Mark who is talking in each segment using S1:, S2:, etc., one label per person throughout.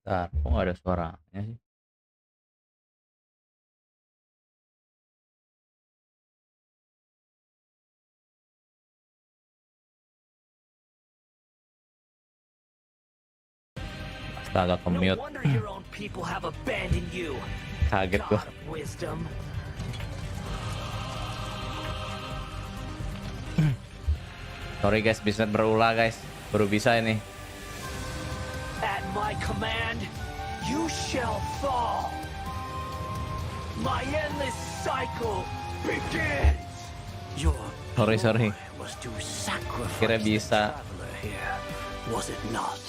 S1: Bentar, kok nggak ada suaranya sih? Astaga, ke-mute. Kaget gua. Sorry guys, bisnis berulah guys. Baru bisa ini.
S2: At my command, you shall fall. My endless cycle begins. Your
S1: Sorry.
S2: was to sacrifice
S1: Kira bisa.
S2: the traveler here, was it not?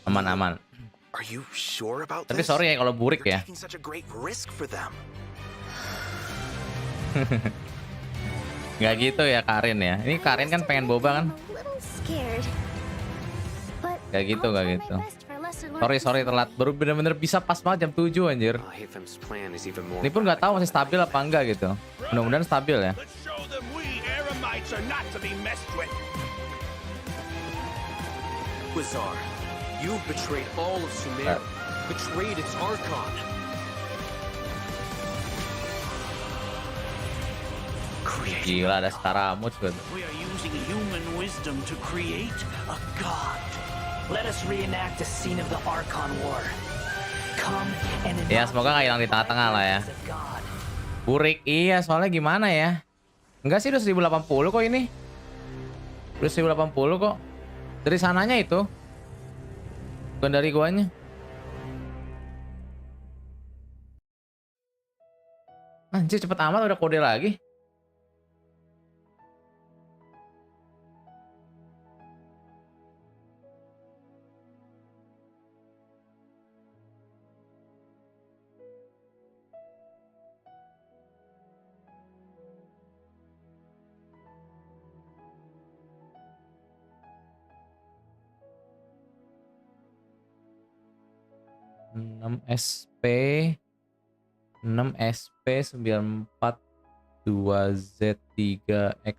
S1: Aman.
S3: Are you sure about
S1: Tapi
S3: this?
S1: sorry ya kalau burik
S3: You're
S1: ya.
S3: taking such a great risk for them.
S1: Nggak gitu ya Karin ya. Ini Karin kan pengen boba kan? Nggak gitu. Sorry telat. Baru bener-bener bisa pas banget jam 7 anjir. Ini pun nggak tahu masih stabil apa enggak gitu. Mudah-mudahan stabil ya.
S4: Let's show them we Eremites are not to be messed with.
S5: Wizard, you betrayed all of Sumer, betrayed its Archon.
S1: Gila ada Scaramouche gitu.
S2: We are using human wisdom to create a god. Let us reenact the scene of the Archon War. Come and
S1: Ya semoga nggak hilang di tengah-tengah lah ya.
S2: God.
S1: Burik iya soalnya gimana ya? Enggak sih udah 1080 kok ini. Udah 1080 kok. Dari sananya itu. Bukan dari guanya. Anjir cepet amat udah kode lagi. SP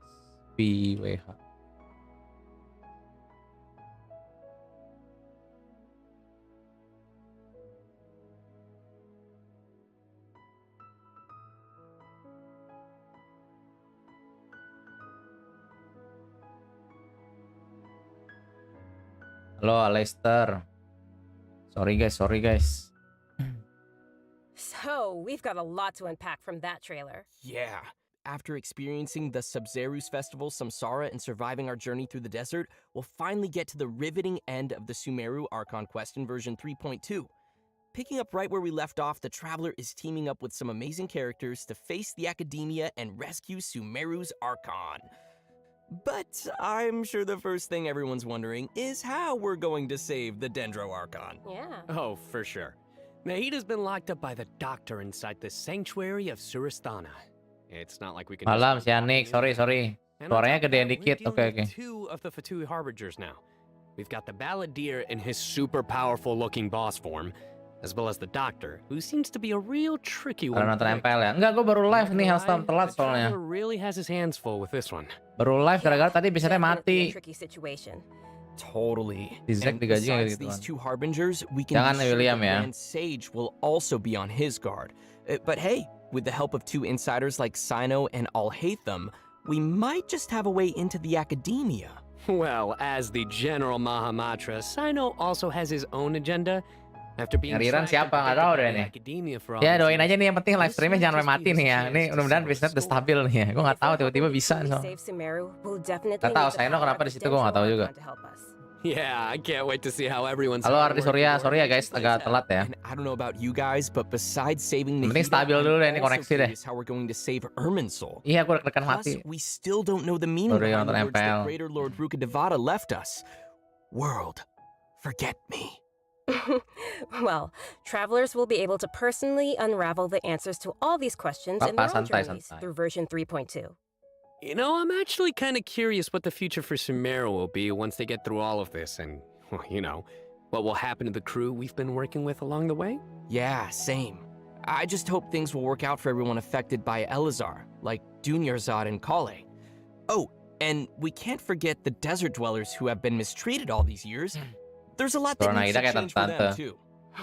S1: 6SP942Z3XPWH. Halo Lester. Sorry guys.
S6: So, we've got a lot to unpack from that trailer.
S5: Yeah. After experiencing the Sub-Zerus Festival, Samsara, and surviving our journey through the desert, we'll finally get to the riveting end of the Sumeru Archon quest in version 3.2. Picking up right where we left off, the Traveler is teaming up with some amazing characters to face the Academia and rescue Sumeru's Archon. But I'm sure the first thing everyone's wondering is how we're going to save the Dendro Archon.
S6: Yeah.
S7: Oh, for sure. Nahita's been locked up by the doctor inside the sanctuary of Surasthana. It's not like we can.
S1: Malam si Anik, sorry. Suaranya gedean dikit. Oke.
S7: Two of the Fatui Harbingers now. We've got the Balladeer in his super powerful looking boss form, as well as the doctor, who seems to be a real tricky one.
S1: Karena nonton MPL ya. Enggak, gue baru live nih, Hellstorm telat soalnya.
S7: Really has his hands full with this one.
S1: Baru live gara-gara tadi biasanya mati.
S6: Tricky situation.
S5: Totally.
S1: Di Zack
S5: And
S1: digaji kayak
S5: besides
S1: gitu
S5: these
S1: kan.
S5: two harbingers, we can
S1: Jangan
S5: be sure
S1: William
S5: the
S1: ya.
S5: Grand Sage will also be on his guard. But hey, with the help of two insiders like Sino and Alhaitham, we might just have a way into the Academia.
S7: Well, as the General Mahamatra, Sino also has his own agenda. After being
S1: Ngeriran
S7: tracked
S1: siapa?
S7: and
S1: Nggak tahu
S7: protected
S1: deh
S7: by
S1: nih.
S7: Academia for all
S1: Ya
S7: these
S1: doain aja
S7: years,
S1: nih, yang penting live
S7: this
S1: streamnya
S7: might
S1: jangan
S7: just
S1: sampai
S7: be
S1: mati
S7: his
S1: nih ya.
S7: chance
S1: Ini
S7: to
S1: mudah-mudahan
S7: settle
S1: bisnis udah
S7: score.
S1: stabil nih ya. Gue nggak tahu tiba-tiba bisa
S6: If we
S1: so.
S6: save Sumeru, we'll definitely
S1: Nggak tahu
S6: need the
S1: Saino
S6: power
S1: kenapa
S6: of
S1: di situ gue nggak tahu
S6: Dendro
S1: juga.
S6: Archon to help us.
S7: Yeah, I can't wait to see how everyone's.
S1: Halo
S7: hard
S1: Ardi
S7: work
S1: Surya,
S7: will
S1: sorry ya
S7: really
S1: guys
S7: play
S1: agak
S7: out.
S1: telat ya.
S5: And I don't know about you guys, but besides saving
S1: Yang penting
S5: Nahida,
S1: stabil dulu deh, ini
S5: I'm also
S1: koneksi deh.
S5: curious how we're going to save Irminsul.
S1: Iya, gue deg-degan
S5: Plus,
S1: mati.
S5: we still don't know the meaning
S1: Baru
S5: behind the
S1: nonton
S5: words that
S1: MPL.
S5: Greater Lord Rukkhadevata left us. World, forget me.
S6: Well, travelers will be able to personally unravel the answers to all these questions in their own
S1: Santai,
S6: journeys
S1: santai.
S6: through version 3.2.
S7: You know, I'm actually kind of curious what the future for Sumeru will be once they get through all of this, and well, you know, what will happen to the crew we've been working with along the way.
S5: Yeah, same. I just hope things will work out for everyone affected by Elazar, like Dunyarzad and Kale. Oh, and we can't forget the desert dwellers who have been mistreated all these years. There's a lot that
S1: Corona
S5: needs to
S1: kita kayak
S5: change for them
S1: tante.
S5: too.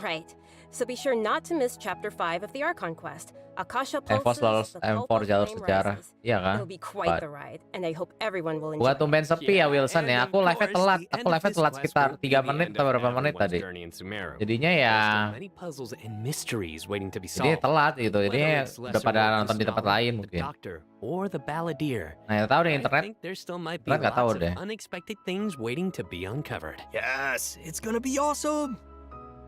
S6: Right. So be sure not to miss Chapter 5 of the Archon quest. Akasha
S1: M4
S6: pulses, the
S1: M4
S6: cult of
S1: jalur
S6: flame
S1: sejarah.
S6: rises.
S1: Iya kan?
S6: It'll be quite the ride, and I hope everyone will enjoy
S1: Bukan
S6: it.
S1: tumben sepi ya Wilson
S7: and
S1: ya.
S7: of
S1: Aku live-nya
S7: course,
S1: telat.
S7: the
S1: Aku
S7: end of
S1: live-nya
S7: this
S1: telat
S7: quest
S1: sekitar
S7: won't be
S1: 3
S7: the
S1: menit
S7: end
S1: atau
S7: of
S1: berapa menit
S7: everyone's
S1: tadi.
S7: journey in Sumeru.
S1: Jadinya
S7: There's
S1: ya
S7: still many puzzles and mysteries waiting to be
S1: jadi
S7: solved.
S1: telat gitu. Jadi
S7: Whether it's
S1: udah
S7: lesser
S1: pada
S7: work
S1: nonton
S7: to
S1: di tempat
S7: scholar,
S1: lain
S7: the
S1: mungkin.
S7: doctor, or the balladeer.
S1: Nah, ya tahu di
S7: I
S1: internet.
S7: think there still might be
S1: Internet nggak tahu
S7: lots of
S1: deh.
S7: unexpected things waiting to be uncovered.
S5: Yes, it's gonna be awesome.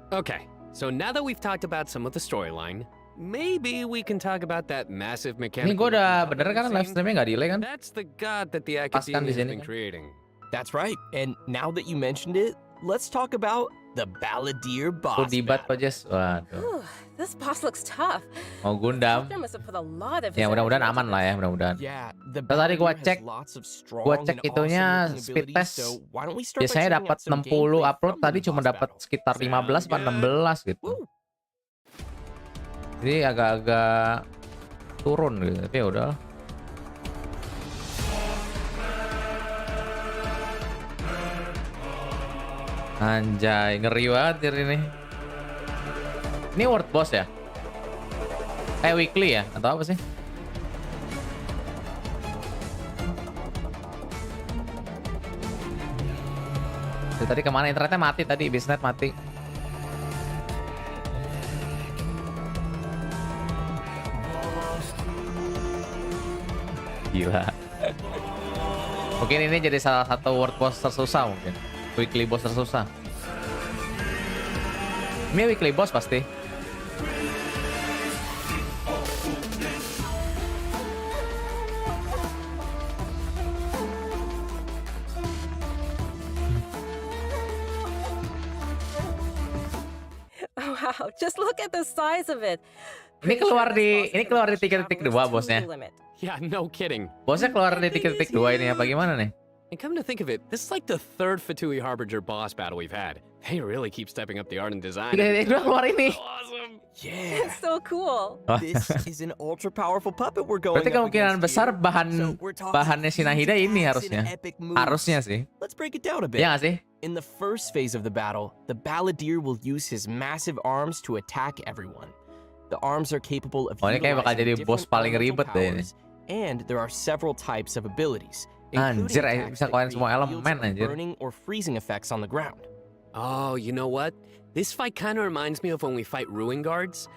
S7: Okay, so now that we've talked about some of the storyline, maybe we can talk about that massive
S1: Ini
S7: mechanical.
S1: gue udah
S7: looking
S1: bener
S7: puppet
S1: kan
S7: we've
S1: live
S7: seen.
S1: streamnya nggak delay kan?
S7: That's the god that the
S1: Pas kan di
S7: academia has
S1: sini
S7: been
S1: kan?
S7: creating.
S5: That's right. And now that you mentioned it, let's talk about the Balladeer
S1: Aku
S5: boss
S1: dibat
S5: battle.
S1: kok Jess. Waduh.
S6: Whew, this boss looks tough.
S1: Mau Gundam.
S6: Sculptor must have put a lot of his
S1: Ya mudah-mudahan
S6: energy into
S1: aman lah ya,
S6: this.
S1: mudah-mudahan.
S5: Yeah, the
S1: Terus tadi gua
S5: Balladeer
S1: cek-
S5: has lots of strong
S1: Gua cek
S5: and
S1: itunya
S5: awesome-looking
S1: speed
S5: abilities,
S1: test.
S5: so why don't we start by
S1: Biasanya
S5: checking
S1: dapat
S5: out some
S1: 60
S5: gameplay
S1: upload,
S5: from
S1: tadi
S5: the
S1: cuma
S5: boss
S1: dapat
S5: battle.
S1: sekitar 15 apa
S7: Sounds
S1: 16 gitu.
S5: Woo.
S1: Jadi agak-agak turun gitu, tapi ya udah. Anjay, ngeri banget ini. Ini world boss ya? Weekly ya? Atau apa sih? Tadi kemana internetnya mati tadi, bisnet mati. Gila. Mungkin ini jadi salah satu world boss tersusah mungkin. Weekly boss tersusah. Ini weekly boss pasti.
S6: Wow, just look at the size of it.
S1: Ini keluar di 3.2 bosnya.
S7: Yeah, no kidding.
S1: Bosnya keluar di 3.2 ini apa gimana nih?
S7: And come to think of it, this is like the third Fatui Harbinger boss battle we've had. They really keep stepping up the art and design.
S1: 3.2 keluar ini.
S7: Awesome.
S5: Yeah,
S6: It's so cool.
S5: this is an ultra powerful puppet we're going
S1: Berarti
S5: up
S1: kemungkinan
S5: against
S1: besar
S5: here.
S1: bahan
S5: So we're talking
S1: bahannya si Nahida
S5: huge
S1: ini
S5: attacks and
S1: harusnya.
S5: epic moves.
S1: Harusnya sih.
S5: Let's break it down a bit.
S1: Iya nggak sih?
S5: In the first phase of the battle, the Balladeer will use his massive arms to attack everyone. The arms are capable of
S1: Oh, ini kayak bakal
S5: utilizing
S1: jadi bos
S5: different
S1: paling
S5: elemental
S1: ribet deh ini.
S5: powers, and there are several types of abilities.
S1: Anjir,
S5: including attacks
S1: bisa
S5: that
S1: keluarin semua
S5: create
S1: elemen,
S5: fields of
S1: anjir.
S5: burning or freezing effects on the ground.
S7: Oh, you know what? This fight kind of reminds me of when we fight Ruin Guards.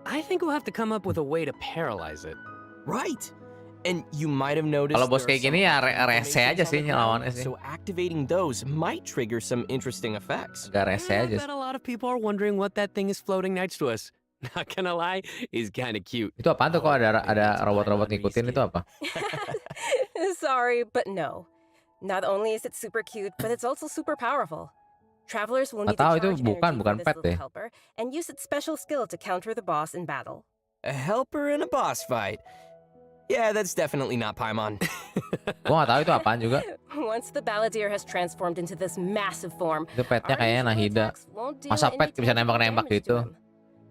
S7: I think we'll have to come up with a way to paralyze it.
S5: Right. And you might have noticed
S1: Kalau bos
S5: there are
S1: kayak gini ya
S5: some
S1: rese aja
S5: animations
S1: sih
S5: on the
S1: ngelawannya
S5: ground,
S1: sih.
S5: So activating those might trigger some interesting effects.
S1: Agak rese
S7: I
S1: aja
S7: bet
S1: sih.
S7: a lot of people are wondering what that thing is floating next to us. Not gonna lie, is kind of cute.
S1: Itu apaan tuh kok ada robot-robot ngikutin itu apa?
S6: Sorry, but no. Not only is it super cute, but it's also super powerful. Travelers will need to
S1: Atau
S6: charge
S1: itu
S6: energy
S1: bukan
S6: for this
S1: pet
S6: little
S1: deh.
S6: helper and use its special skill to counter the boss in battle.
S5: A helper in a boss fight. Yeah, that's definitely not Paimon.
S1: Gua nggak tahu itu apaan juga.
S6: Once the Balladeer has transformed into this massive form,
S1: Itu petnya
S6: our
S1: kayaknya
S6: usual
S1: Nahida.
S6: attacks won't deal
S1: Masa
S6: any
S1: pet bisa
S6: tangible
S1: nembak-nembak
S6: damage to
S1: gitu?
S6: him.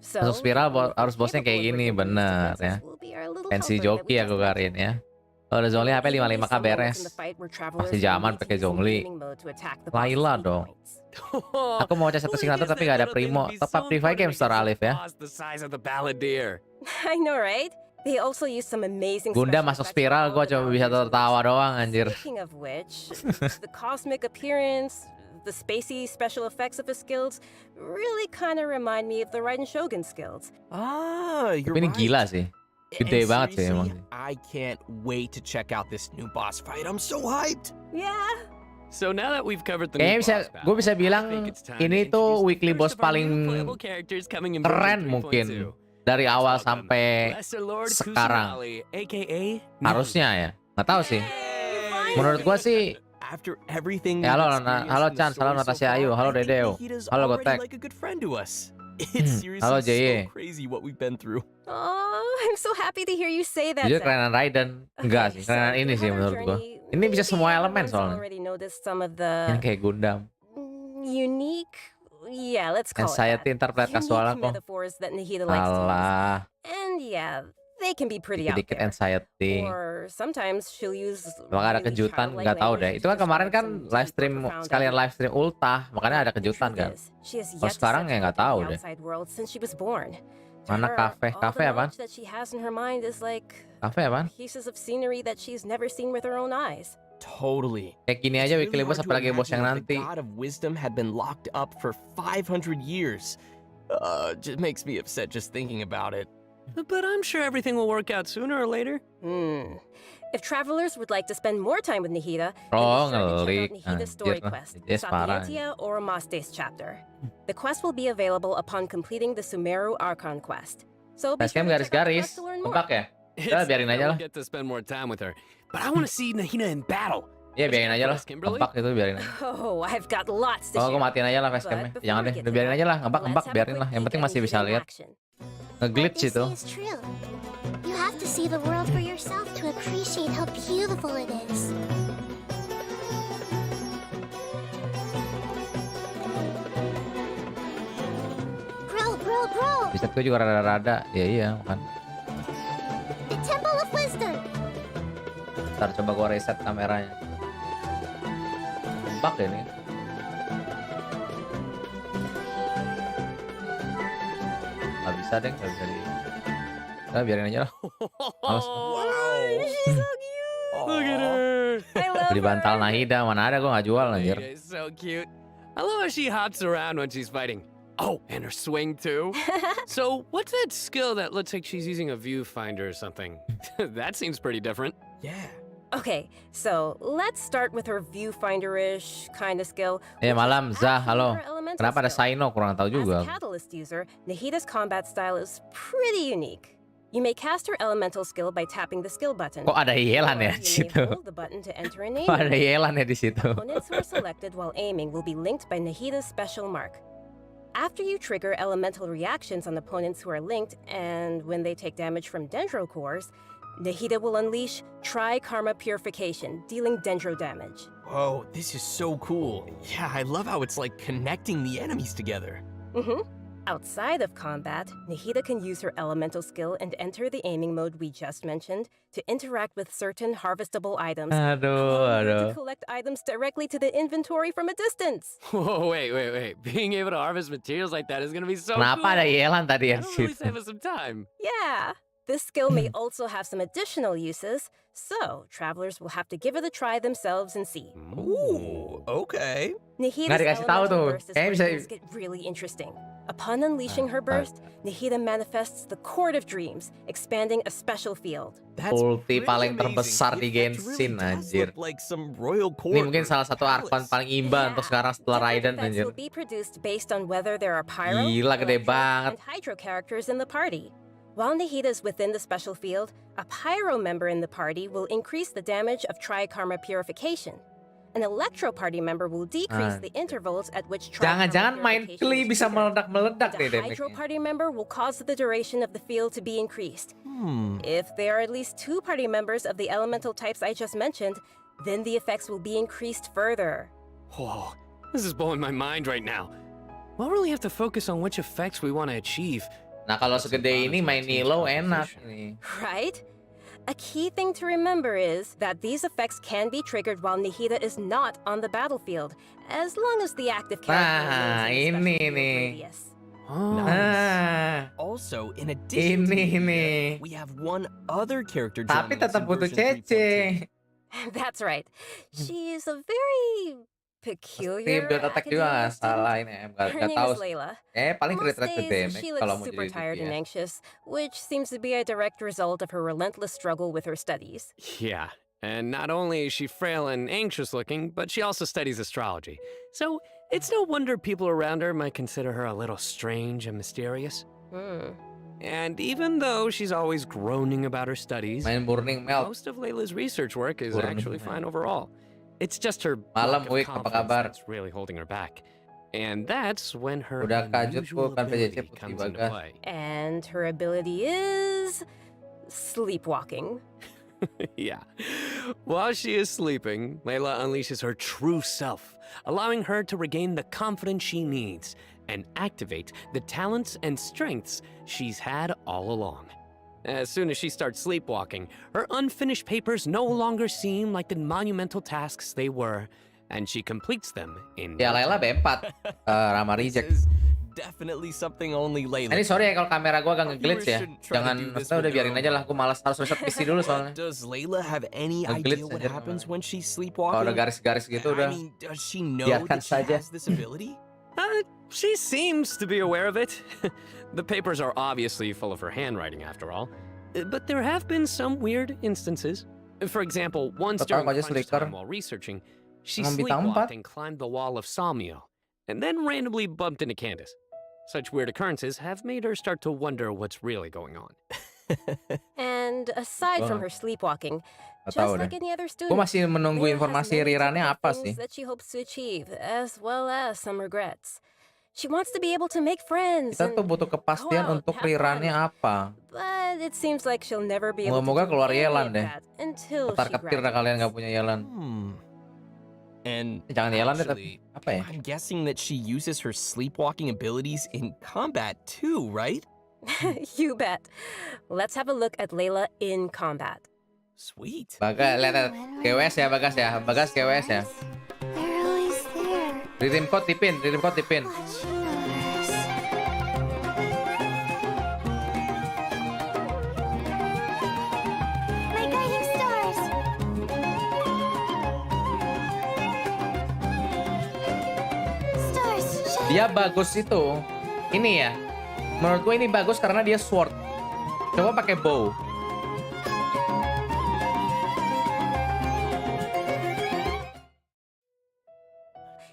S6: So,
S1: Masuk spiral
S6: the only
S1: harus
S6: thing
S1: bosnya kayak
S6: capable
S1: gini,
S6: of breaking
S1: bener
S6: these
S1: ya.
S6: defenses will be our little
S1: Pensi
S6: helper that
S1: Joki
S6: we
S1: aku
S6: just
S1: karin
S6: met.
S1: ya. Kalau ada Zongli HP
S6: There will be
S1: 55k
S6: some moments in
S1: beres.
S6: the fight where travelers
S1: Masih
S6: will
S1: zaman
S6: need to
S1: pakai
S6: use some
S1: Zongli.
S6: gaming mode to attack the boss's
S1: Laila
S6: weak
S1: dong.
S6: points.
S1: Aku mau cek satu signatur tapi gak ada Primo. Topup Free Fire Game Store Alif ya.
S7: The size of the Balladeer.
S6: I know, right? They also use some amazing
S1: Gunda
S6: special
S1: masuk
S6: effects
S1: spiral,
S6: for
S1: gua
S6: all the
S1: cuma bisa
S6: Balladiers's
S1: tertawa
S6: moves.
S1: doang anjir.
S6: Speaking of which, the cosmic appearance, the spacey special effects of his skills really kind of remind me of the Raiden Shogun skills.
S5: Ah, you're
S1: Tapi ini
S5: right.
S1: gila sih. Gede
S5: And
S1: banget sih
S5: seriously,
S1: emang.
S5: I can't wait to check out this new boss fight. I'm so hyped.
S6: Yeah.
S7: So now that we've covered the
S1: Kayaknya
S7: new
S1: bisa,
S7: boss battle,
S1: gue bisa
S7: I
S1: bilang
S7: think it's time
S1: ini
S7: to
S1: tuh
S7: introduce the
S1: weekly
S7: first
S1: boss
S7: of our
S1: paling
S7: new playable characters coming in
S1: keren
S7: version
S1: mungkin
S7: 3.2.
S1: dari awal
S7: Let's welcome
S1: sampai
S7: Lesser Lord
S1: sekarang.
S7: Kusanali, aka
S1: Harusnya ya. Nggak tahu sih. Menurut gua sih
S5: After everything
S1: Ya, halo,
S5: we've experienced
S1: halo
S5: in the
S1: Chance, halo
S5: story so
S1: Natasha
S5: far,
S1: Ayu, halo
S5: I think
S1: Dedeo,
S5: Nahida's
S1: halo
S5: already
S1: Gotek.
S5: like a good friend to us. It's
S1: Halo
S5: seriously
S1: JY.
S5: so crazy what we've been through.
S6: Oh, I'm so happy to hear you say that.
S1: Jujur
S6: Zach.
S1: kerenan Raiden. Enggak sih,
S6: Okay, so
S1: kerenan ini
S6: throughout
S1: sih
S6: our
S1: menurut gua.
S6: journey,
S1: Ini bisa
S6: maybe
S1: semua elemen
S6: everyone's
S1: soalnya.
S6: already noticed some of
S1: Yang
S6: the
S1: kayak Gundam.
S6: unique, yeah, let's call
S1: Anxiety
S6: it that.
S1: interpret
S6: Unique
S1: kasual kok.
S6: metaphors that Nahida likes to use.
S1: Alah.
S6: And yeah, they can be pretty out
S1: Dikit-dikit
S6: there.
S1: anxiety.
S6: Or sometimes she'll use
S1: Makanya ada
S6: really
S1: kejutan,
S6: childlike
S1: nggak tahu deh.
S6: language
S1: Itu
S6: to
S1: kan kemarin
S6: describe
S1: kan
S6: some deep
S1: live
S6: or
S1: stream
S6: profound
S1: sekalian
S6: ideas.
S1: live stream ultah, makanya ada
S6: The
S1: kejutan
S6: truth
S1: kan.
S6: is, she has
S1: Kalau
S6: yet to
S1: sekarang
S6: set
S1: ya
S6: foot
S1: nggak
S6: in the
S1: tahu deh.
S6: outside world since she was born. To
S1: Mana
S6: her,
S1: kafe?
S6: all
S1: Kafe
S6: the
S1: apaan?
S6: knowledge that she has in her mind is like
S1: Kafe apaan?
S6: pieces of scenery that she's never seen with her own eyes.
S5: Totally.
S1: Kayak gini
S5: It's
S1: aja
S5: really
S1: weekly boss,
S5: hard to
S1: apalagi bos yang
S5: imagine that
S1: nanti.
S5: The God of Wisdom had been locked up for 500 years. Just makes me upset just thinking about it.
S7: But I'm sure everything will work out sooner or later.
S6: If travelers would like to spend more time with Nahida,
S1: Oh,
S6: then be sure to check
S1: ngelik.
S6: out Nahida's
S1: Anjir
S6: story
S1: lah.
S6: quest,
S1: Yes, parah.
S6: Sapientia or Mastes chapter. The quest will be available upon completing the Sumeru Archon quest. So be sure
S1: Basecamp
S6: to check out the
S1: garis-garis.
S6: quest to learn more.
S1: Ngebak ya?
S7: It's
S1: Udah biarin
S7: that
S1: aja
S7: we'll
S1: lah.
S7: get to spend more time with her. But I want to see Nahida in battle.
S1: Iya biarin aja lah.
S7: Kimberly?
S1: Ngebak itu biarin aja.
S6: Oh, I've got lots to
S1: Oh, gue
S6: share.
S1: matiin aja lah
S6: But
S1: facecamnya.
S6: before
S1: Jangan
S6: we
S1: deh,
S6: get
S1: udah
S6: to
S1: biarin
S6: that,
S1: aja lah. Ngebak
S6: let's have a
S1: biarin
S6: quick
S1: lah. Yang
S6: peek
S1: penting
S6: at
S1: masih bisa
S6: Nahida in
S1: lihat.
S6: action.
S1: Nge-glitch
S8: What they
S1: itu.
S8: say is true. You have to see the world for yourself to appreciate how beautiful it is. Bro!
S1: Bisa gue juga rada-rada. Ya iya kan.
S8: The Temple of Wisdom!
S1: Ntar coba gue reset kameranya. Ngebak ya ini. Gak bisa deh, gak bisa di... Udah biarin aja lah. Males.
S6: She's so cute.
S7: Look at her.
S6: I love
S1: Beli bantal
S6: her.
S1: Nahida, mana ada gue gak jual anjir.
S7: Nahida is so cute. I love how she hops around when she's fighting. Oh, and her swing too. So, what's that skill that looks like she's using a viewfinder or something? That seems pretty different.
S5: Yeah.
S6: Okay, so let's start with her viewfinder-ish kind of skill.
S1: Eh malam, Zah, halo.
S6: Her elemental
S1: Kenapa ada
S6: skill.
S1: Saino? Kurang tahu
S6: As
S1: juga.
S6: a Catalyst user, Nahida's combat style is pretty unique. You may cast her elemental skill by tapping the skill button.
S1: Kok ada Yelan ya
S6: Or
S1: di
S6: you may
S1: situ?
S6: hold the button to enter an
S1: Kok ada
S6: aiming.
S1: Yelan ya di situ?
S6: Opponents who are selected while aiming will be linked by Nahida's special mark. After you trigger elemental reactions on opponents who are linked, and when they take damage from Dendro cores, Nahida will unleash Tri-Karma Purification, dealing Dendro damage.
S5: Whoa, this is so cool. Yeah, I love how it's like connecting the enemies together.
S6: Outside of combat, Nahida can use her elemental skill and enter the aiming mode we just mentioned to interact with certain harvestable items.
S1: Aduh,
S6: allowing her
S1: aduh.
S6: to collect items directly to the inventory from a distance.
S7: Whoa, wait. Being able to harvest materials like that is gonna be so
S1: Kenapa
S7: cool.
S1: ada Yelan tadi ya di
S7: That'll really
S1: situ?
S7: save us some time.
S6: Yeah. This skill may also have some additional uses, so travelers will have to give it a try themselves and see.
S5: Ooh, okay.
S6: Nahida's
S1: Nggak dikasih tahu
S6: elemental
S1: tuh.
S6: burst is
S1: Kayaknya
S6: where
S1: bisa-
S6: things get really interesting. Upon unleashing her burst, Nahida manifests the Court of Dreams, expanding a special field.
S5: That's
S1: Ulti
S5: pretty
S1: paling
S5: amazing.
S1: terbesar di
S5: The effect
S1: Genshin,
S5: really does
S1: anjir.
S5: look like some royal court
S1: Ini mungkin
S5: or
S1: salah satu
S5: palace.
S1: Archon paling imba untuk sekarang setelah
S6: Different
S1: Raiden
S6: effects
S1: anjir.
S6: will be produced based on whether there are Pyro,
S1: Gila, gede
S6: Electro,
S1: banget.
S6: and Hydro characters in the party. While Nahida is within the special field, a Pyro member in the party will increase the damage of Tri-Karma Purification. An Electro party member will decrease the intervals at which Tri-Karma
S1: Jangan-jangan main
S6: Purification
S1: Kli
S6: is
S1: bisa
S6: triggered.
S1: meledak-meledak
S6: And
S1: nih
S6: a Hydro
S1: damage-nya.
S6: party member will cause the duration of the field to be increased. If there are at least 2 party members of the elemental types I just mentioned, then the effects will be increased further.
S7: Whoa, this is blowing my mind right now. We'll really have to focus on which effects we want to achieve.
S1: Nah kalau segede ini main Nilo enak nih.
S6: Right? A key thing to remember is that these effects can be triggered while Nahida is not on the battlefield, as long as the active character
S1: Nah,
S6: remains in the
S1: ini
S6: special field
S1: nih.
S6: radius.
S7: Oh.
S1: Nah,
S5: Also, in addition to
S1: ini
S5: Nahida,
S1: nih.
S5: we have one other character
S1: Tapi
S5: joining us
S1: tetap
S5: in
S1: butuh
S5: version 3.2.
S1: Cece.
S6: That's right. She's a very
S1: Pasti
S6: peculiar
S1: build attack juga nggak
S6: academia
S1: salah
S6: student.
S1: ini.
S6: Her
S1: Nggak
S6: name
S1: tahu.
S6: is Layla.
S1: Paling
S6: Most
S1: crit rate ke
S6: days,
S1: damage
S6: she
S1: kalau
S6: looks
S1: mau
S6: super
S1: jadi
S6: tired and
S1: DPS.
S6: anxious, which seems to be a direct result of her relentless struggle with her studies.
S7: Yeah, and not only is she frail and anxious looking, but she also studies astrology. So it's no wonder people around her might consider her a little strange and mysterious. And even though she's always groaning about her studies,
S1: Main Burning Melt.
S7: most of Layla's research work is
S1: Burning
S7: actually
S1: Melt.
S7: fine overall. It's just her
S1: Malam,
S7: lack of
S1: Wik, apa
S7: confidence
S1: kabar?
S7: that's really holding her back. And that's when her
S1: Udah kajut
S7: unusual
S1: bukan PJC
S7: ability
S1: putih
S7: comes into
S1: bagas.
S7: play.
S6: And her ability is sleepwalking.
S7: Yeah. While she is sleeping, Layla unleashes her true self, allowing her to regain the confidence she needs and activate the talents and strengths she's had all along. As soon as she starts sleepwalking, her unfinished papers no longer seem like the monumental tasks they were, and she completes them in
S1: Ya
S7: no
S1: Layla
S7: time.
S1: B4 Rama
S5: This
S1: reject.
S5: is definitely something only Layla.
S1: Ini sorry ya kalau kamera gua agak nge-glitch ya.
S5: Viewers shouldn't try to
S1: Jangan,
S5: do this
S1: maksudnya
S5: with
S1: udah
S5: their
S1: biarin
S5: own
S1: aja lah. Aku malas harus reset PC dulu soalnya.
S5: Does Layla have any
S1: Nge-glitch
S5: idea what
S1: aja
S5: happens
S1: kamera.
S5: when she's
S1: Kalau
S5: sleepwalking?
S1: udah garis-garis gitu udah.
S5: I mean, does she know
S1: biarkan
S5: that she
S1: saja.
S5: has this ability?
S7: She seems to be aware of it. The papers are obviously full of her handwriting, after all. But there have been some weird instances. For example, once
S1: Total
S7: during
S1: aja
S7: crunch
S1: slicker.
S7: time while researching, she
S1: Emang bintang
S7: sleepwalked
S1: 4?
S7: and climbed the wall of Salmio, and then randomly bumped into Candace. Such weird occurrences have made her start to wonder what's really going on.
S6: And aside from
S1: Wah.
S6: her sleepwalking,
S1: Nggak
S6: just
S1: tahu
S6: like
S1: deh.
S6: any other
S1: Gue
S6: student,
S1: masih menunggu
S6: Layla has
S1: informasi
S6: many
S1: Rirannya
S6: different
S1: apa
S6: things
S1: sih.
S6: that she hopes to achieve, as well as some regrets. She wants to be able to make friends,
S1: Kita tuh
S6: and
S1: butuh kepastian
S6: go out,
S1: untuk
S6: have
S1: Rirannya
S6: fun.
S1: apa.
S6: But it seems like she'll never be able to
S1: Moga-moga
S6: do
S1: keluar
S6: any
S1: Yelan
S6: of
S1: deh.
S6: that until
S1: Ketar
S6: she
S1: ketir dah kalian nggak
S6: graduates.
S1: punya Yelan.
S5: And
S1: Jangan Yelan deh tapi
S5: actually,
S1: apa ya?
S5: I'm guessing that she uses her sleepwalking abilities in combat too, right?
S6: You bet. Let's have a look at Layla in combat.
S5: Sweet.
S1: Bagas, lihat GWS ya Bagas ya. Bagas GWS ya.
S8: They're always there.
S1: Redeem code tipin, redeem code tipin.
S8: Watch universe. My guiding stars. Stars, shine.
S1: Dia bagus itu. Ini ya. Menurut gue ini bagus karena dia sword. Coba pakai bow.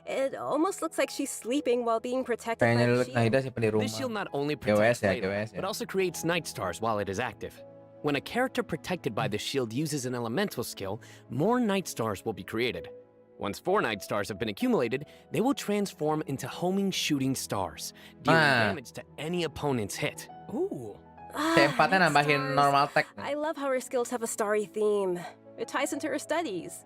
S6: It almost looks like she's sleeping while being protected by
S1: Kayaknya
S6: the
S1: lihat
S6: shield.
S1: Nahida siapa di rumah.
S7: This shield not only
S1: GWS
S7: protects
S1: ya,
S7: Layla,
S1: GWS ya.
S7: but also creates night stars while it is active. When a character protected by the shield uses an elemental skill, more night stars will be created. Once 4 night stars have been accumulated, they will transform into homing shooting stars, dealing
S1: Ah.
S7: damage to any opponent's hit.
S5: Ooh.
S1: C4-nya
S6: Night
S1: nambahin
S6: stars.
S1: normal tech.
S6: I love how her skills have a starry theme. It ties into her studies.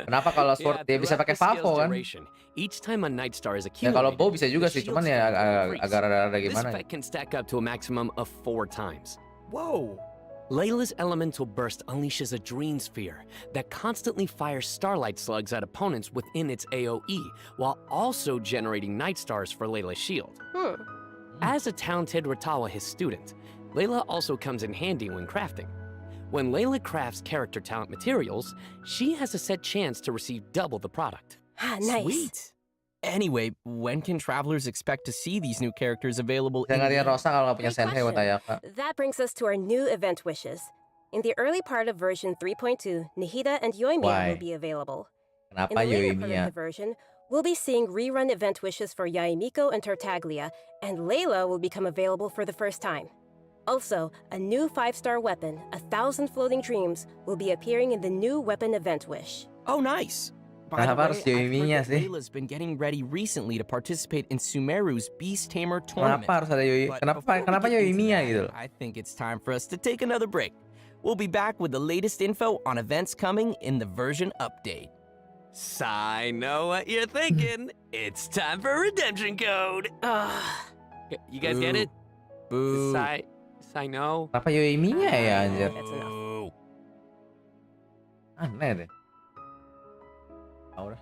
S1: Kenapa kalau sword dia bisa
S7: throughout
S1: pakai
S7: the skill's
S1: Favo kan?
S7: duration, each time a night star is
S1: Ya kalau
S7: accumulated,
S1: bow bisa juga
S7: the
S1: sih,
S7: shield
S1: cuman ya
S7: strength will increase.
S1: agak rada
S7: This
S1: gimana.
S7: effect can stack up to a maximum of 4 times.
S5: Whoa.
S7: Layla's elemental burst unleashes a dream sphere that constantly fires starlight slugs at opponents within its AoE, while also generating night stars for Layla's shield. As a talented Ratawa his student, Layla also comes in handy when crafting. When Layla crafts character talent materials, she has a set chance to receive double the product.
S6: Nice.
S5: Sweet. Anyway, when can travelers expect to see these new characters available
S1: Saya
S5: in
S1: ngeliat
S5: game?
S1: Rosa kalau nggak punya
S6: Great
S1: Senhei buat
S6: question.
S1: Ayaka.
S6: That brings us to our new event wishes. In the early part of version 3.2, Nahida and Yoimiya
S1: Why?
S6: will be available. In
S1: Kenapa
S6: the later part
S1: Yoimiya?
S6: of the version, we'll be seeing rerun event wishes for Yaimiko and Tartaglia, and Layla will become available for the first time. Also, a new 5-star weapon, 1,000 Floating Dreams, will be appearing in the new weapon event wish.
S5: Oh, nice. By the
S1: Kenapa harus
S5: way, I've heard
S1: Yoimiya
S5: that
S1: sih?
S5: Layla's been getting ready recently to participate in Sumeru's Beast Tamer tournament.
S1: Kenapa harus ada Yoi?
S5: But
S1: Kenapa
S5: before we
S1: kenapa
S5: get into
S1: Yoimiya
S5: that,
S1: gitu?
S5: I think it's time for us to take another break. We'll be back with the latest info on events coming in the version update.
S7: I know what you're thinking. It's time for redemption code. You guys get it?
S5: Boo.
S7: I know.
S1: Kenapa Yoimiya ya anjir?
S6: That's enough.
S5: Boo.
S1: Aneh deh. Ah, udah.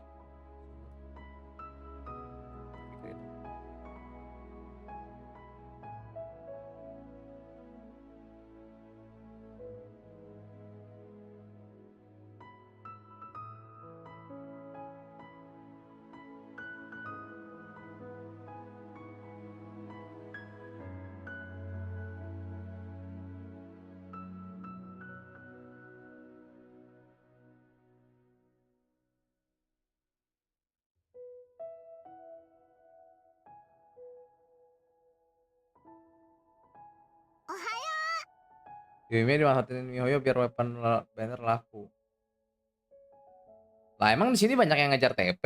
S1: Yoimiya dimanfaatin MiHoYo biar weapon banner laku. Lah emang di sini banyak yang ngejar TP.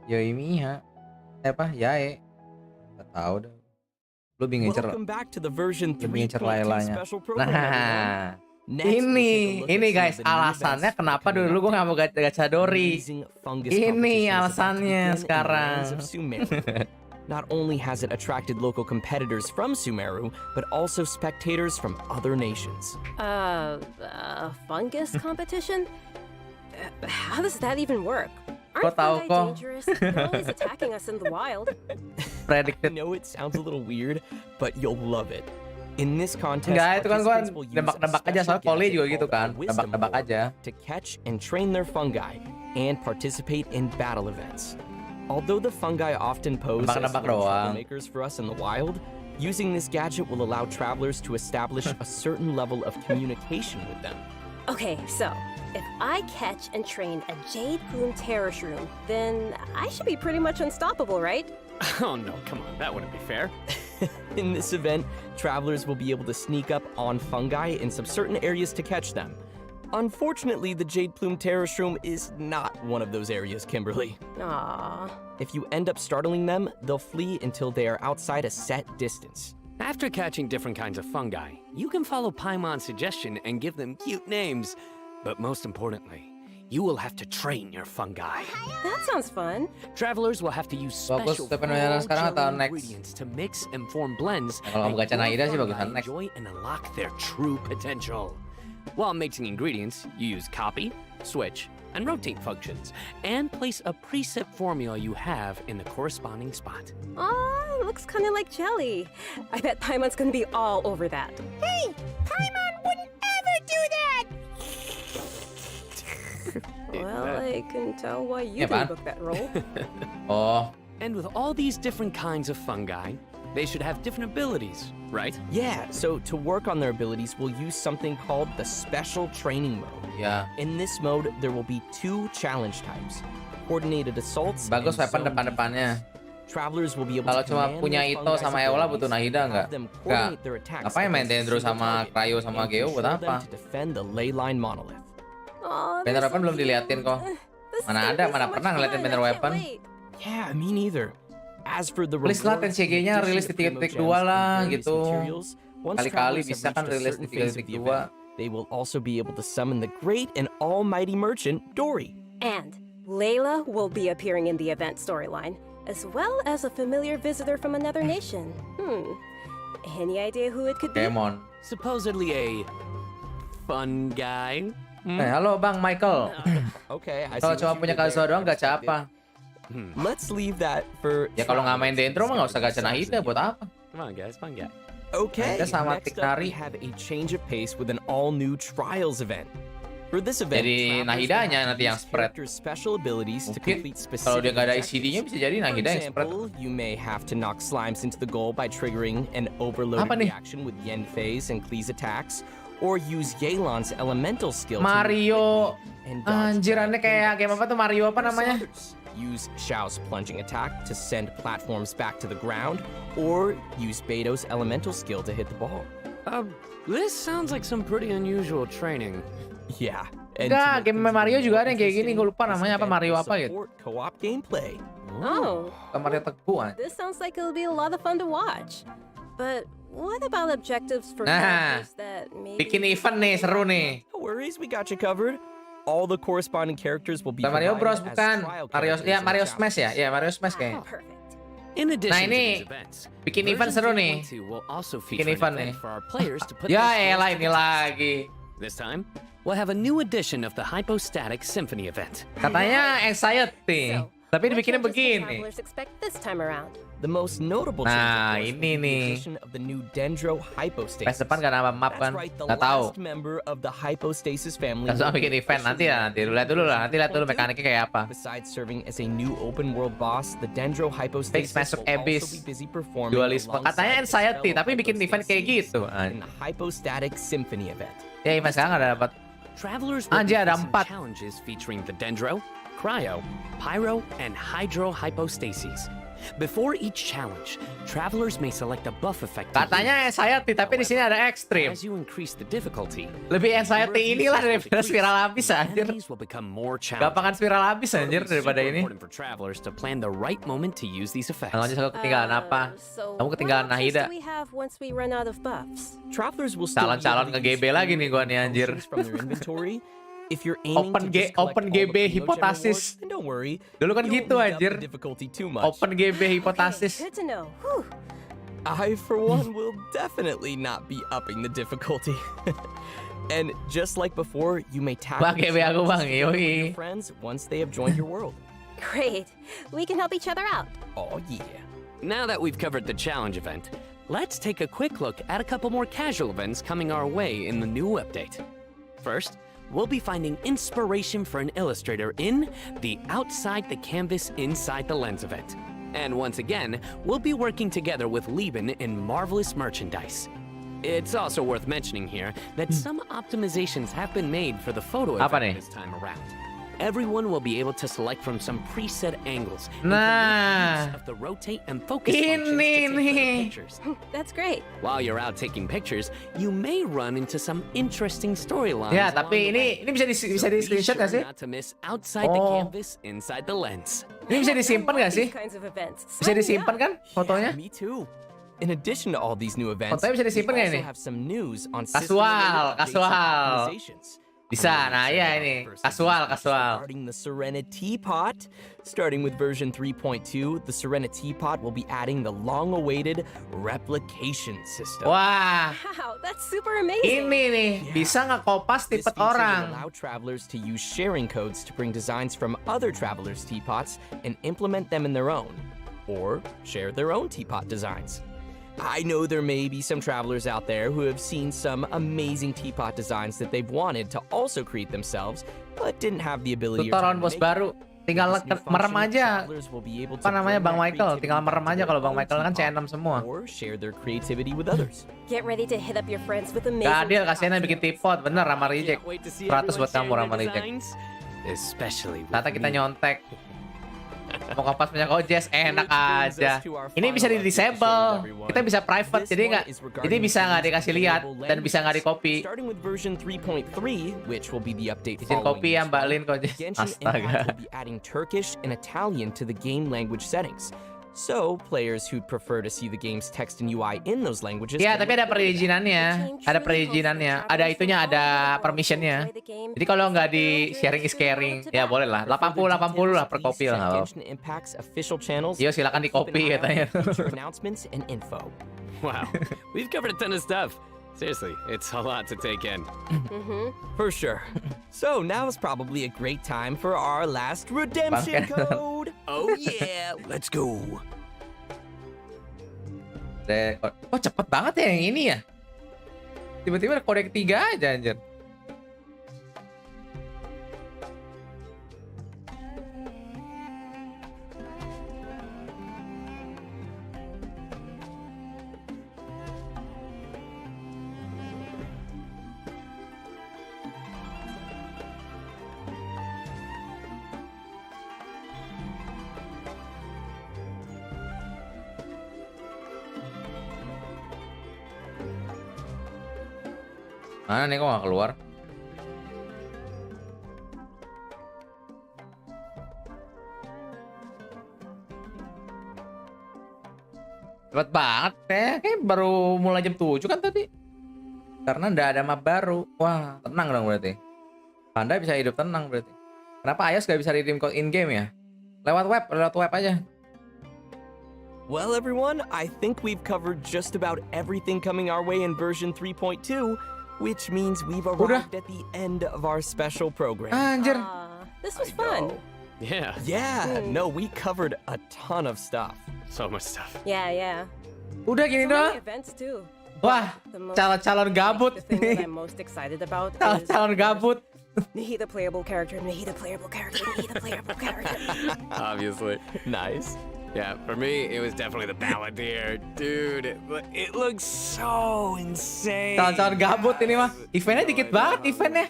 S1: Yoimiya. Apa? Yae. Gak tahu dah. Lu bingung ngejar.
S5: Welcome back to the version
S1: Lebih ngejar
S5: 3.2
S1: Laylanya.
S5: special program, everyone.
S1: Nah,
S5: Next, we'll take a look
S1: ini
S5: at some
S1: guys
S5: of the new
S1: alasannya
S5: events
S1: kenapa
S5: coming
S1: dulu
S5: up.
S1: gue nggak mau gacha Dori.
S5: Amazing fungus
S1: Ini
S5: competition is about to
S1: alasannya
S5: begin in the
S1: sekarang.
S5: lands of Sumeru. Not only has it attracted local competitors from Sumeru, but also spectators from other nations.
S6: Fungus competition? How does that even work?
S1: Kok
S6: Aren't
S1: tahu
S6: fungi
S1: kok?
S6: dangerous? They're always attacking us in the wild.
S5: I
S1: Predicted.
S5: know it sounds a little weird, but you'll love it. In this contest,
S1: Enggak, itu kan gua
S5: participants will use a
S1: nebak-nebak aja,
S5: special
S1: soal poli
S5: gadget
S1: juga gitu
S5: called
S1: kan.
S5: a wisdom
S1: Nebak-nebak
S5: board
S1: aja.
S5: to catch and train their fungi and participate in battle events. Although the fungi often pose as
S1: Nebak-nebak
S5: little
S1: doang.
S5: troublemakers for us in the wild, using this gadget will allow travelers to establish a certain level of communication with them.
S6: Okay, so if I catch and train a jade plume terror shroom, then I should be pretty much unstoppable, right?
S7: Oh no, come on, that wouldn't be fair.
S5: In this event, travelers will be able to sneak up on fungi in some certain areas to catch them. Unfortunately, the Jade Plume Terror Shroom is not one of those areas, Kimberly.
S6: Aww.
S5: If you end up startling them, they'll flee until they are outside a set distance.
S7: After catching different kinds of fungi, you can follow Paimon's suggestion and give them cute names. But most importantly, you will have to train your fungi.
S6: That sounds fun.
S7: Travelers will have to use
S1: Bagus,
S7: special
S1: tapi yang sekarang atau
S7: jelly
S1: next?
S7: ingredients to mix and form blends.
S1: Kalau
S7: and
S1: kamu gacha
S7: your
S1: Nahida sih
S7: fungi
S1: bagusan next.
S7: enjoy and unlock their true potential. While mixing ingredients, you use copy, switch, and rotate functions, and place a preset formula you have in the corresponding spot.
S6: Aw, looks kind of like jelly. I bet Paimon's gonna be all over that.
S8: Hey, Paimon wouldn't ever do that!
S6: Well, I can tell why you
S1: Yeah, man.
S6: didn't book that role.
S1: Oh,
S7: And with all these different kinds of fungi, they should have different abilities, right?
S5: Yeah, so to work on their abilities, we'll use something called the Special Training Mode.
S1: ya.
S5: In this mode, there will be 2 challenge types, coordinated assaults
S1: Bagus
S5: and
S1: weapon
S5: zone
S1: depan-depannya.
S5: defense. Travelers will be able
S1: Kalau
S5: to
S1: cuma
S5: command
S1: punya
S5: their
S1: Ito
S5: fungi's
S1: sama Eola
S5: abilities,
S1: butuh Nahida
S5: have
S1: nggak?
S5: them
S1: Nggak.
S5: coordinate their attacks
S1: Ngapain main
S5: against a
S1: Dendro
S5: single
S1: sama
S5: target
S1: Cryo sama
S5: and
S1: Geo buat
S5: control them
S1: apa?
S5: to defend the ley line monolith.
S6: Aw,
S1: Banner
S6: they're
S1: weapon
S6: so
S1: belum diliatin kok.
S6: cute. This is
S1: Mana
S6: gonna
S1: ada,
S6: be
S1: mana
S6: so
S1: pernah
S6: much
S1: ngeliatin
S6: fun.
S1: banner
S6: I can't
S1: weapon.
S6: wait.
S5: Yeah, me neither. As for the
S1: Please lah,
S5: rewards,
S1: TCG-nya
S5: in addition
S1: rilis
S5: to
S1: di
S5: promo
S1: 3.2
S5: gems and
S1: lah,
S5: various
S1: gitu.
S5: materials, once
S1: Kali-kali
S5: travelers have
S1: bisa kan
S5: reached a
S1: rilis
S5: certain
S1: di
S5: phase of the
S1: 3.2.
S5: event, they will also be able to summon the great and almighty merchant, Dory.
S6: And Layla will be appearing in the event storyline, as well as a familiar visitor from another nation. Any idea who it could be?
S1: Demon.
S7: Supposedly a fun guy.
S1: Halo Bang Michael.
S5: Okay, I see
S1: Kalau
S5: what
S1: cuma
S5: you
S1: punya
S5: did there.
S1: Kazuha doang gacha apa?
S5: Let's leave that for
S1: Ya kalau nggak main
S5: travelers
S1: Dendro mah nggak usah gacha
S5: discovering
S1: Nahida, buat apa?
S7: Come on, guys, fun guy.
S5: Okay,
S1: Nahida sama
S5: next up we
S1: Tiknari.
S5: have a change of pace with an all-new Trials event. For this event,
S1: Jadi
S5: travelers
S1: Nahidanya
S5: will have
S1: nanti
S5: to
S1: yang
S5: use
S1: spread.
S5: characters' special abilities to
S1: Mungkin
S5: complete specific
S1: kalau dia nggak ada
S5: objectives.
S1: ECD-nya bisa jadi
S5: For
S1: Nahida yang spread.
S5: example, you may have to knock slimes into the goal by triggering an overloaded
S1: Apa nih?
S5: reaction with Yen Phase and Klee's attacks, or use Yelan's elemental skill to
S1: Mario.
S5: and dodge
S1: Anjir, aneh kayak game apa tuh Mario apa
S5: For
S1: namanya?
S5: starters, use Xiao's plunging attack to send platforms back to the ground, or use Beto's elemental skill to hit the ball.
S7: This sounds like some pretty unusual training.
S5: Yeah. and
S1: Enggak,
S5: to make
S1: game
S5: things
S1: Mario
S5: even
S1: juga
S5: more
S1: ada yang kayak gini,
S5: interesting,
S1: gue lupa
S5: this
S1: namanya apa,
S5: event
S1: Mario
S5: will
S1: apa gitu.
S5: support co-op gameplay.
S6: Oh,
S1: Ke Mario Teguh an.
S6: this sounds like it'll be a lot of fun to watch. But what about objectives for
S1: Nah,
S6: characters that maybe...
S1: Bikin event nih, seru nih.
S5: No worries, we got you covered. All the corresponding characters will be
S1: Bukan Mario Bros,
S5: provided as
S1: bukan.
S5: trial
S1: Mario,
S5: characters
S1: ya
S5: in the
S1: Mario
S5: chapters.
S1: Smash ya? Ya Mario Smash kayak.
S6: Perfect.
S7: In addition
S1: Nah,
S7: to
S1: ini
S7: these events,
S1: bikin event
S7: version
S1: seru nih.
S7: 3.2 will also
S1: Bikin
S7: feature
S1: event
S7: an event
S1: nih.
S7: for our players to put
S1: Ya
S7: their skills
S1: elah
S7: to
S1: ini
S7: the test.
S1: lagi.
S7: This time, we'll have a new edition of the Hypostatic Symphony event.
S1: Katanya anxiety.
S6: So,
S1: Tapi
S6: what
S1: dibikinnya
S6: changes can
S1: begini.
S6: travelers expect this time around?
S5: The most notable
S1: Nah,
S5: change, of course,
S1: ini
S5: will be the
S1: nih.
S5: addition of the new Dendro Hypostasis.
S1: Pas depan gak nama map
S5: That's
S1: kan?
S5: right, the
S1: Gak tahu.
S5: last member of the Hypostasis family.
S1: Kan
S5: will
S1: sama bikin
S5: be
S1: event nanti ya, nanti lihat dulu lah, nanti lihat dulu mekaniknya kayak apa.
S5: Besides serving as a new open world boss, the Dendro Hypostasis
S1: Massive
S5: will
S1: Abyss.
S5: also be busy performing
S1: Dualisme.
S5: alongside
S1: Katanya
S5: the
S1: anxiety,
S5: fellow
S1: tapi bikin event kayak
S5: Hypostases
S1: gitu.
S5: in the Hypostatic Symphony event.
S1: Ya event sekarang ada dapat.
S7: Travelers will be
S1: Anjir, ada
S7: facing
S1: 4.
S7: challenges featuring the Dendro, Cryo, Pyro, and Hydro Hypostases. Before each challenge, travelers may select a buff effect. to
S1: Katanya anxiety, tapi di sini ada
S7: heal.
S1: ekstrim.
S7: As you increase the difficulty,
S1: Lebih anxiety inilah daripada spiral abis anjir.
S7: enemies will become more challenging.
S1: Gampangan spiral abis anjir daripada
S7: Super
S1: ini.
S7: important for travelers to plan the right moment to use these effects.
S1: Kalau aja aku ketinggalan apa?
S6: So
S1: Kamu ketinggalan
S6: what options
S1: Nahida.
S6: do we have once we run out of buffs?
S5: Travelers will still be able
S1: Calon-calon
S5: to
S1: nge-GB
S5: use
S1: lagi nih gua nih, anjir.
S5: potions from their inventory, If you're aiming
S1: Open
S5: to just collect
S1: Open
S5: all the
S1: GB
S5: Primo Gem
S1: hipotasis.
S5: rewards, then don't worry.
S1: Dulu kan
S5: You won't
S1: gitu,
S5: beat up
S1: anjir.
S5: the difficulty too much.
S1: Open GB hipotesis.
S6: Good to know. Whew.
S5: I, for one, will definitely not be upping the difficulty. And just like before, you may tap
S1: Bang, GB aku bang,
S5: your
S1: yoi.
S5: friends once they have joined your world.
S6: Great. We can help each other out.
S5: Oh yeah.
S7: Now that we've covered the challenge event, let's take a quick look at a couple more casual events coming our way in the new update. First, we'll be finding inspiration for an illustrator in the Outside the Canvas Inside the Lens event. And once again, we'll be working together with Lieben in Marvelous Merchandise. It's also worth mentioning here that some optimizations have been made for the photo
S1: Apa nih?
S7: event this time around. Everyone will be able to select from some preset angles and
S1: Nah.
S7: use of the rotate and focus
S1: Ini
S7: functions to take
S1: nih.
S7: better pictures.
S6: That's great.
S7: While you're out taking pictures, you may run into some interesting storylines.
S1: Ya, tapi
S7: along the way.
S1: ini bisa di
S7: So be
S1: screenshot nggak
S7: sure
S1: sih?
S7: not to miss outside the
S1: Oh.
S7: canvas, inside the lens.
S1: Ini bisa disimpan nggak sih?
S6: These kinds of events.
S1: Bisa
S6: Sign me
S1: disimpan
S6: up.
S1: kan fotonya?
S5: Yeah, me too. In addition to all these new events,
S1: Fotonya bisa
S5: we
S1: disimpan nggak
S5: also
S1: ini?
S5: have some news on
S1: Kasual,
S5: system-related updates and
S1: kasual.
S5: optimizations.
S1: Bisa, nah iya ini. Kasual.
S5: Regarding the Serenity Pot, starting with version 3.2, the Serenity Pot will be adding the long-awaited replication system.
S1: Wah,
S6: Wow, that's super amazing.
S1: ini nih bisa ngekopas
S5: This
S1: tipe
S5: feature will
S1: orang.
S5: allow travelers to use sharing codes to bring designs from other travelers' teapots and implement them in their own, or share their own teapot designs. I know there may be some travelers out there who have seen some amazing teapot designs that they've wanted to also create themselves, but didn't have the ability or
S1: Tutorial
S5: time to
S1: bos
S5: make it.
S1: baru. Tinggal
S5: With this new
S1: merem
S5: function,
S1: aja.
S5: travelers will be able to
S1: Apa namanya
S5: bring
S1: Bang
S5: that
S1: Michael? Tinggal
S5: creativity
S1: merem
S5: back
S1: aja
S5: to
S1: kalau
S5: their
S1: Bang
S5: own
S1: Michael kan
S5: teapot,
S1: C6 semua.
S5: or share their creativity with others.
S6: Get ready to hit up your friends with amazing.
S1: Gak adil kasihan yang
S6: teapots.
S1: bikin tipot. Bener Rama reject.
S7: Can't wait to see
S1: 100
S7: everyone
S1: buat kamu
S7: sharing
S1: Rama
S7: their
S1: reject.
S7: designs, especially with
S1: Ternyata kita
S7: me.
S1: nyontek. Mau kopas punya Jess enak
S5: Which brings
S1: aja.
S5: us to our
S1: Ini bisa
S5: final
S1: di
S5: update to share
S1: disable.
S5: with everyone.
S1: Kita bisa private
S5: This
S1: jadi
S5: one
S1: nggak.
S5: is regarding
S1: Jadi bisa nggak
S5: the
S1: dikasih lihat
S5: available
S1: dan bisa nggak
S5: lenses.
S1: di copy.
S5: Starting with version 3.3, which will be the update
S1: Izin
S5: following
S1: copy ya
S5: this
S1: Mbak
S5: one,
S1: Lin Jess.
S5: Genshin Impact
S1: Astaga.
S5: will be adding Turkish and Italian to the game language settings. So, players who'd prefer to see the game's text and UI in those languages.
S1: Ya,
S5: can
S1: tapi ada
S5: look forward to that.
S1: perizinannya. Ada perizinannya. Ada itunya, ada permissionnya. Jadi kalau nggak di sharing is caring, ya boleh lah. 80 lah per copy lah. nggak apa-apa.
S5: Genshin Impact's official channels.
S1: Yo, silakan di
S5: Keep an
S1: copy
S5: eye out
S1: katanya.
S5: for future announcements and info.
S7: Wow, we've covered a ton of stuff. Seriously, it's a lot to take in.
S5: For sure. So now is probably a great time for our last redemption
S1: Bangke.
S5: code.
S7: Oh yeah, let's go.
S1: Oh cepet banget ya yang ini ya. Tiba-tiba ada kode ketiga aja anjir. Mana nih kok nggak keluar? Cepet banget kayak baru mulai jam 7 kan tadi. Karena nggak ada map baru. Wah, tenang dong berarti. Anda bisa hidup tenang berarti. Kenapa iOS nggak bisa redeem code in game ya? Lewat web aja.
S5: Well, everyone, I think we've covered just about everything coming our way in version 3.2, which means we've arrived at the end of our special program.
S1: Anjir.
S6: This was
S5: I
S6: fun.
S5: know.
S7: Yeah,
S5: Yeah, no, we covered a ton of stuff.
S7: so much stuff.
S6: Yeah.
S1: Udah gini
S6: So many
S1: doang.
S6: events too.
S1: Wah,
S6: The most-
S1: calon-calon gabut.
S6: The thing that I'm most excited about is
S1: Calon-calon gabut.
S6: Nahida playable character, Nahida playable character, Nahida playable character.
S7: Obviously.
S5: Nice.
S7: Yeah, for me, it was definitely the Balladeer. Dude, it looks so insane.
S1: Calon-calon gabut ini mah. Eventnya dikit banget eventnya.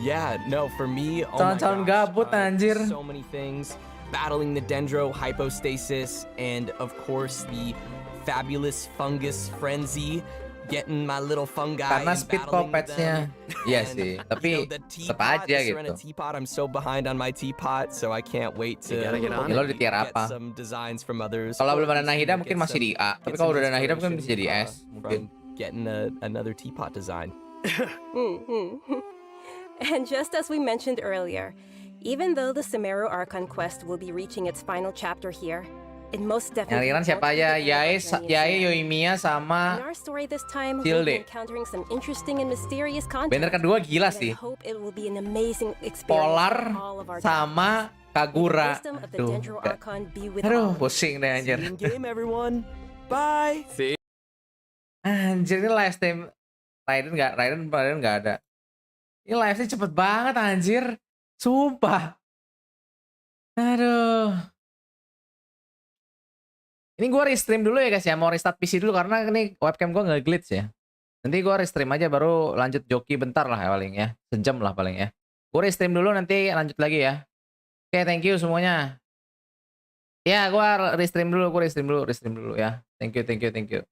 S5: Yeah, no, for me, oh my
S1: Calon-calon
S5: gosh,
S1: gabut, anjir.
S5: so many things. Battling the Dendro hypostasis, and of course the fabulous fungus frenzy. Getting my little fungi
S1: Karena
S5: and
S1: speed
S5: battling with
S1: puppets-nya.
S5: them.
S1: Iya
S5: And,
S1: sih,
S5: you
S1: tapi
S5: know, the
S1: tetap
S5: teapot,
S1: aja
S5: the
S1: gitu.
S5: Serena teapot, I'm so behind on my teapot, so I can't wait to
S7: You gotta get on
S1: Ya, lo di tier
S5: get
S1: apa?
S5: some designs from others.
S1: Kalau
S5: or
S1: belum ada
S5: at least
S1: Nahida
S5: get
S1: mungkin masih
S5: some-
S1: di A. Tapi
S5: get
S1: kalau
S5: some
S1: udah ada Nahida mungkin bisa
S5: inspiration,
S1: jadi S.
S5: from
S1: Mungkin.
S5: getting another teapot design.
S6: And just as we mentioned earlier, even though the Sumeru Archon quest will be reaching its final chapter here, it most
S1: Yang
S6: definitely
S1: aliran siapa
S6: won't be
S1: aja?
S6: the end of our journey in
S1: Yae,
S6: Sumeru.
S1: Yoimiya,
S6: In
S1: sama
S6: our story this time, we'll
S1: Tilde.
S6: be encountering some interesting and mysterious content.
S1: banner kedua gila
S6: and I
S1: sih.
S6: hope it will be an amazing experience
S1: Polar
S6: for all of our
S1: sama
S6: May the
S1: Kagura.
S6: wisdom of the
S1: Aduh,
S6: Dendro Archon be with
S1: aduh,
S6: all.
S1: pusing deh anjir.
S5: See you in game, everyone. Bye.
S7: See?
S1: Anjir ini live stream Raiden nggak ada. Ini live stream cepet banget anjir. Sumpah. Aduh. Ini gue restream dulu ya guys ya. Mau restart PC dulu karena ini webcam gue nge-glitch ya. Nanti gue restream aja baru lanjut Joki bentar lah ya paling ya. Sejam lah paling ya. Gue restream dulu nanti lanjut lagi ya. Oke, thank you semuanya. Ya, gue restream dulu ya. Thank you.